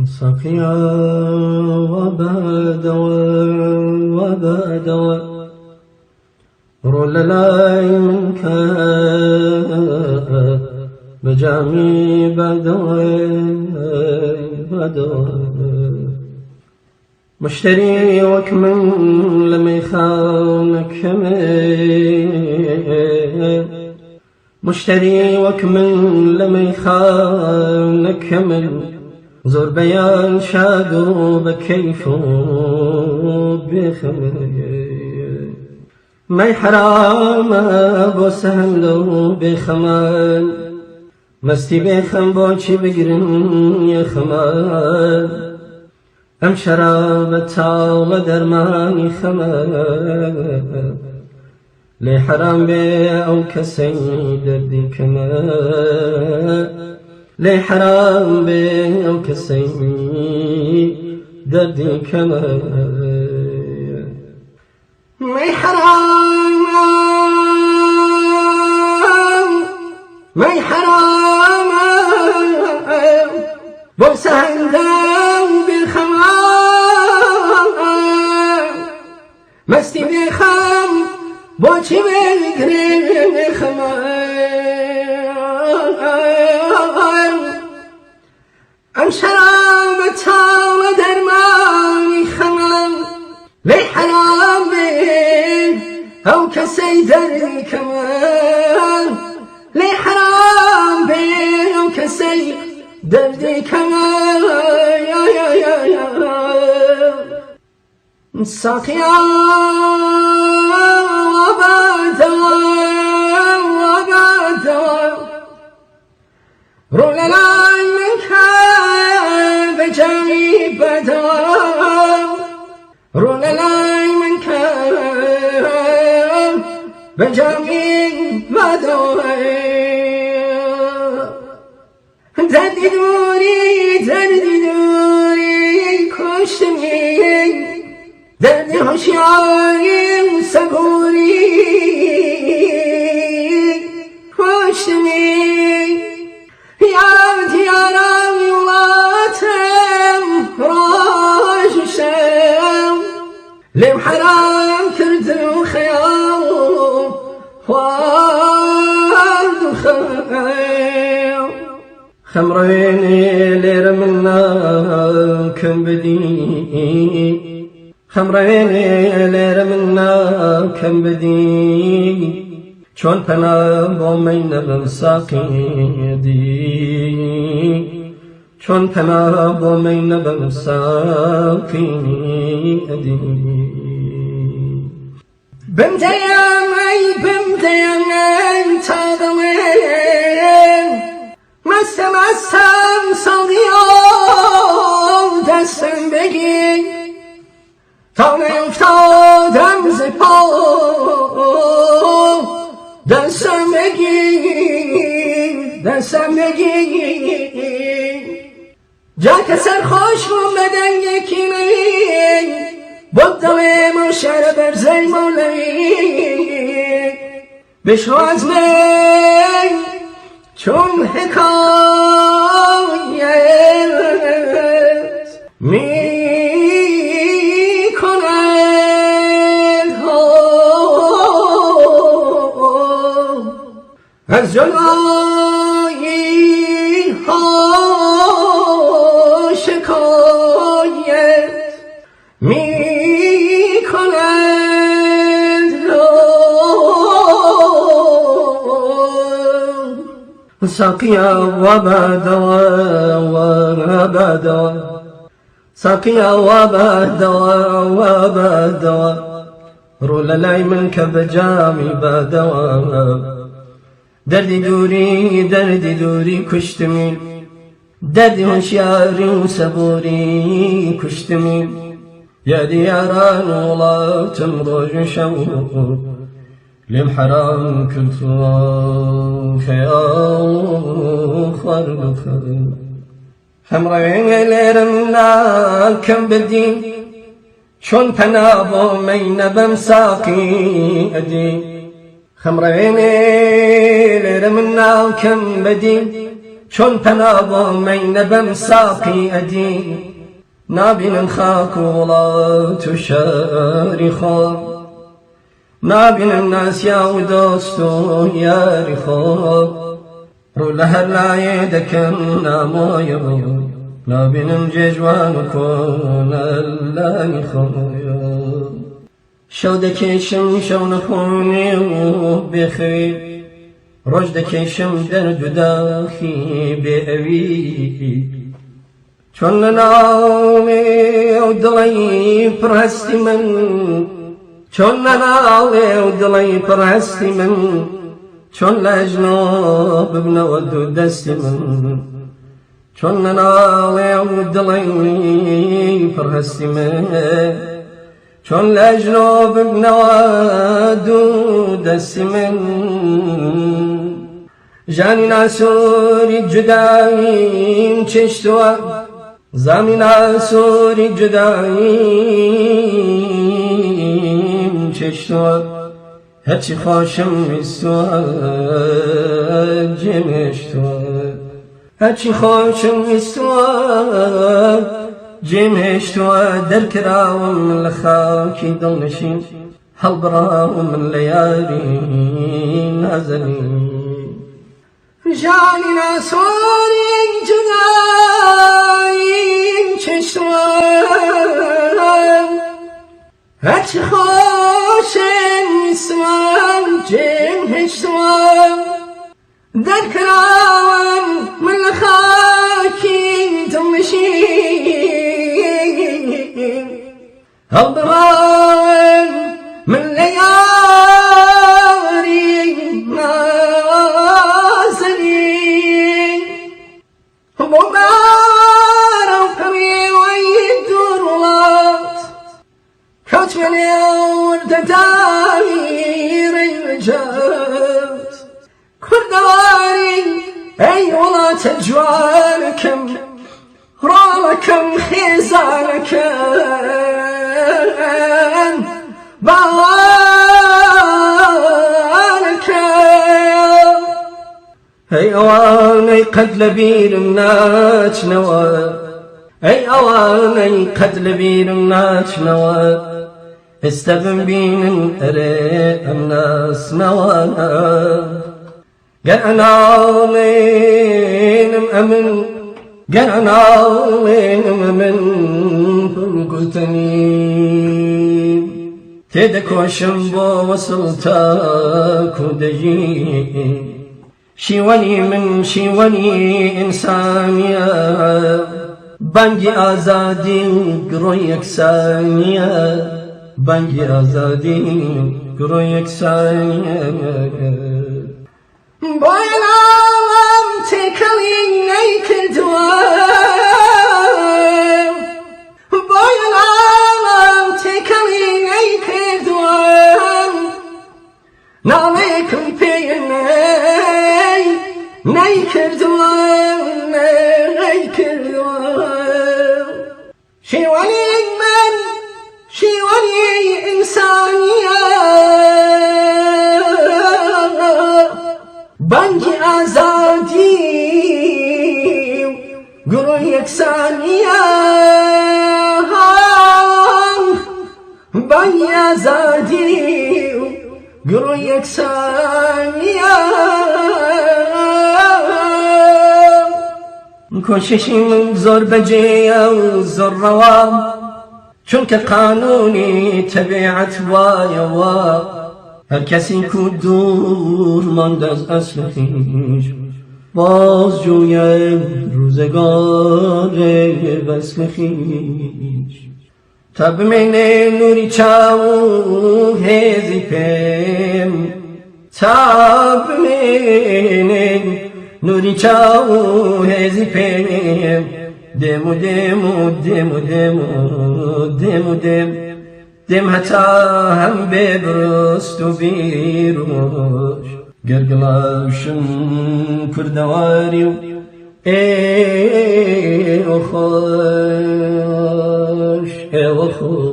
سقيا وبدوا رول لاي منك بجامي بدوا مشتري وكمن لما يخانك مشتري وكمن لما يخانك زور بيان شادو بكيفو بخمر ما حرام ابو سهم لو بخمان مستی بخم با چی بگرن یه خمان ام شراب تاو درمانی خمان لی حرام بی او کسی دردی کمان لی حرام بی او کسی دردی کمان می حرام می حرام بوسه هندم بالخمام مستی بخم با چی بگرم خمام ام شراب تاو درمانی خمام لی حرام بین او کسی دردی کمان لی حرام بین او کسی دردی کمان ساقیا وبدوا رول لاي منك بجامي بدوا رول لاي منك بجامي بدوا دردی دوری کشتمی دردی هوشیاری صبوری کشتمی یاد یارم یواتم راجشم لیم حرام کردن خیال خواد خیال خمريني لير منا كم بدي خمريني لير منا كم بدي چون پنا بومين بمساقي دي چون پنا بومين بمساقي دي بمديم تاضوين مستم صغير دستم بگی تا نیفتادم ز پا دستم بگی جا که سرخوش بدن یکی می بدوی مشر برزی مولی بشو از من چون حکایت می کند از جلوی ها شکایت می ساقيا وبدوا ساقيا وبدوا رول لاي منك بجامي بدوا دردي دوري كشتمي دردي هوشياري وصبوري كشتمي يا دياران ولا تمرج شوق لم حرام كنت خيال خرق حمرين ليرمنا كم بدي شون تنابو مين بمساقي أدي خمرين ليرمنا كم بدي چون پنابا مینبم ساقی ادی نابین خاک ولات و شاری خور نابین ناس یا و دوست و یاری خور رو لهر لایه دکن ناموی نابین ججوان کن اللای خوی شو دکشم شو نخونی و بخیر روش دکشم درد و داخی بیوی چون نناوی و دلی پرستی من چون نناوی و دلی پرستی من چون لجنوب بنود و دستی من چون نناوی و دلی پرستی من چون لجنوب بنود و دستی من جانی ناسوری جداییم چشتوا زمین ناسوری جداییم چشتوا هرچی خوشم استوا جمشتوا هرچی خوشم استوا جمشتوا در کراوم لخاکی دلنشین هل براوم لیاری نازنین جانی ناسوری جداییم چشمم هرچی خوشم اسمم جم هشتم در کراوم من لخاکی دمشیم هل براوم من لیاری من يورد داير الجات كردواري اي والله تجوالكم رالكم خزانكم بالكم اي اواني قد لبير الناس نوى اي اواني قد لبير الناس نوى استبن بين اري الناس نوانا قرنا لين مأمن قرنا لين مأمن قلتني تدكو شنبو وصلتك ودجي شيوني من شيوني إنسانية بانجي آزادي قرويك ثانية بانگی آزادی گرو یک ثانیه باینام تکلی نیکردوام باینام تکلی نیکردوام نامیکم پینی نیکردوام شیوانی من شیوانی انسانیه بانگی آزادی گروه یکسانیه بانگی آزادی گروه یکسانیه کوششیم زور بجیه و زور روام چون که قانونی طبیعت وایوا هر کسی کو دور ماند از اصل خویش باز جوی روزگار وصل خویش تب من نوری چاو هزی پم تب من نوری چاو هزی پم دمو دمو دمو دمو دمو دم حتا هم ببرست و بیروش گرگلاشم کردواری ای خوش ای خوش